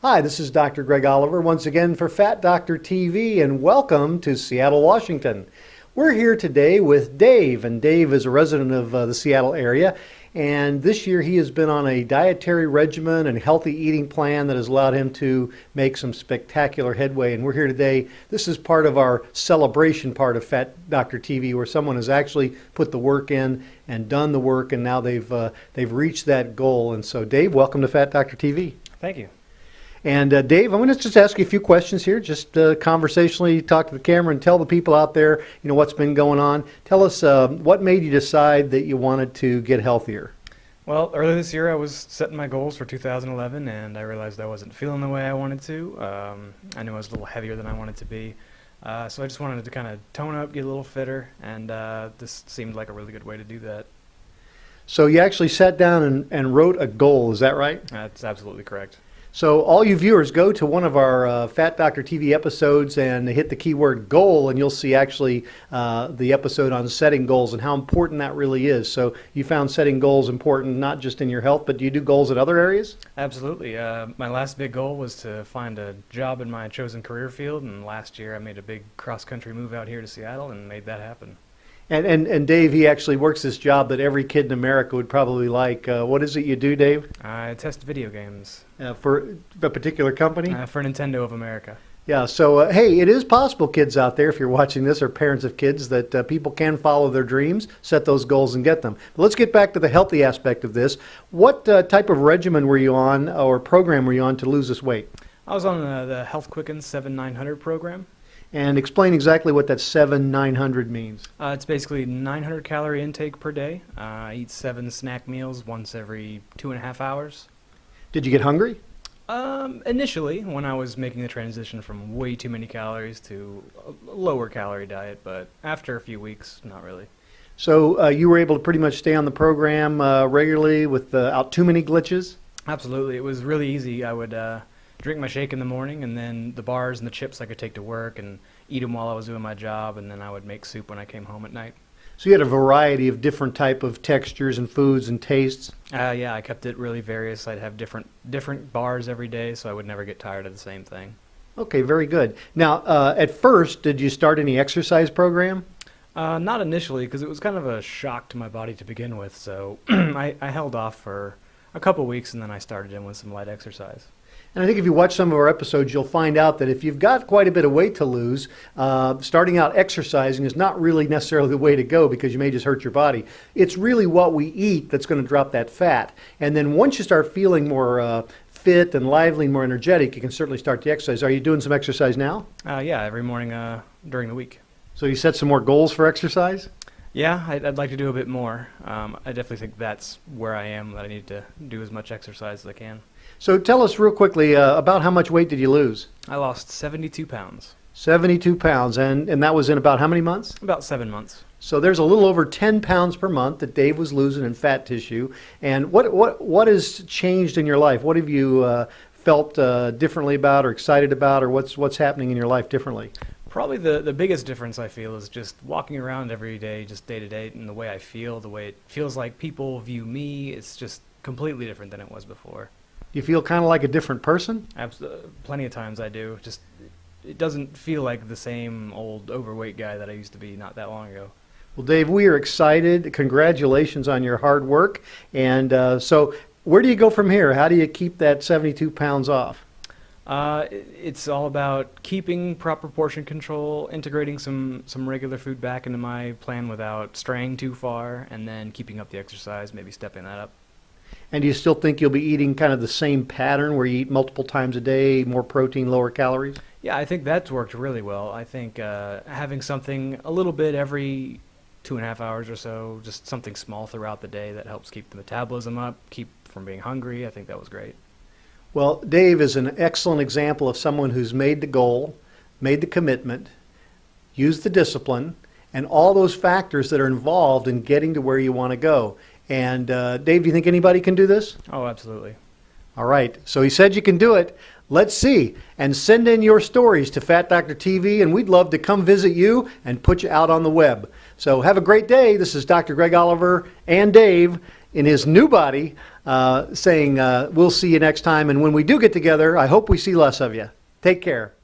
Hi, this is Dr. Greg Oliver once again for Fat Doctor TV, and welcome to Seattle, Washington. We're here today with Dave, and Dave is a resident of the Seattle area, and this year he has been on a dietary regimen and healthy eating plan that has allowed him to make some spectacular headway. And we're here today. This is part of our celebration part of Fat Doctor TV, where someone has actually put the work in and done the work, and now they've reached that goal. And so, Dave, welcome to Fat Doctor TV. Thank you. And Dave, I'm going to just ask you a few questions here, just conversationally talk to the camera and tell the people out there, what's been going on. Tell us what made you decide that you wanted to get healthier? Well, earlier this year I was setting my goals for 2011, and I realized I wasn't feeling the way I wanted to. I knew I was a little heavier than I wanted to be. So I just wanted to kind of tone up, get a little fitter, and this seemed like a really good way to do that. So you actually sat down and wrote a goal, is that right? That's absolutely correct. So all you viewers, go to one of our Fat Doctor TV episodes and hit the keyword goal, and you'll see actually the episode on setting goals and how important that really is. So you found setting goals important not just in your health, but do you do goals in other areas? Absolutely. My last big goal was to find a job in my chosen career field, and last year I made a big cross-country move out here to Seattle and made that happen. And Dave, he actually works this job that every kid in America would probably like. What is it you do, Dave? I test video games. For a particular company? For Nintendo of America. Yeah, so hey, it is possible, kids out there, if you're watching this, or parents of kids, that people can follow their dreams, set those goals, and get them. But let's get back to the healthy aspect of this. What type of regimen were you on, or program were you on to lose this weight? I was on the Health Quicken 7-900 program. And explain exactly what that 7-900 means. It's basically 900 calorie intake per day. I eat 7 snack meals once every 2.5 hours. Did you get hungry? Initially, when I was making the transition from way too many calories to a lower calorie diet, but after a few weeks, not really. So you were able to pretty much stay on the program regularly without too many glitches? Absolutely. It was really easy. I would drink my shake in the morning, and then the bars and the chips I could take to work and eat them while I was doing my job, and then I would make soup when I came home at night. So you had a variety of different type of textures and foods and tastes? Yeah, I kept it really various. I'd have different bars every day, so I would never get tired of the same thing. Okay, very good. Now, at first, did you start any exercise program? Not initially, because it was kind of a shock to my body to begin with, so I held off for a couple weeks, and then I started in with some light exercise. And I think if you watch some of our episodes, you'll find out that if you've got quite a bit of weight to lose, starting out exercising is not really necessarily the way to go, because you may just hurt your body. It's really what we eat that's going to drop that fat. And then once you start feeling more fit and lively and more energetic, you can certainly start to exercise. Are you doing some exercise now? Yeah, every morning during the week. So you set some more goals for exercise? Yeah, I'd like to do a bit more. I definitely think that's where I am, that I need to do as much exercise as I can. So tell us real quickly about how much weight did you lose? I lost 72 pounds. 72 pounds, and that was in about how many months? About 7 months. So there's a little over 10 pounds per month that Dave was losing in fat tissue. And what has changed in your life? What have you felt differently about or excited about, or what's happening in your life differently? Probably the biggest difference I feel is just walking around every day, just day to day, and the way I feel, the way it feels like people view me. It's just completely different than it was before. You feel kind of like a different person? Plenty of times I do. Just it doesn't feel like the same old overweight guy that I used to be not that long ago. Well, Dave, we are excited. Congratulations on your hard work. And so where do you go from here? How do you keep that 72 pounds off? It's all about keeping proper portion control, integrating some regular food back into my plan without straying too far, and then keeping up the exercise, maybe stepping that up. And do you still think you'll be eating kind of the same pattern where you eat multiple times a day, more protein, lower calories? Yeah, I think that's worked really well. I think having something a little bit every 2.5 hours or so, just something small throughout the day that helps keep the metabolism up, keep from being hungry, I think that was great. Well, Dave is an excellent example of someone who's made the goal, made the commitment, used the discipline, and all those factors that are involved in getting to where you want to go. And Dave, do you think anybody can do this? Oh, absolutely. All right. So he said you can do it. Let's see. And send in your stories to Fat Doctor TV, and we'd love to come visit you and put you out on the web. So have a great day. This is Dr. Greg Oliver and Dave in his new body saying we'll see you next time. And when we do get together, I hope we see less of you. Take care.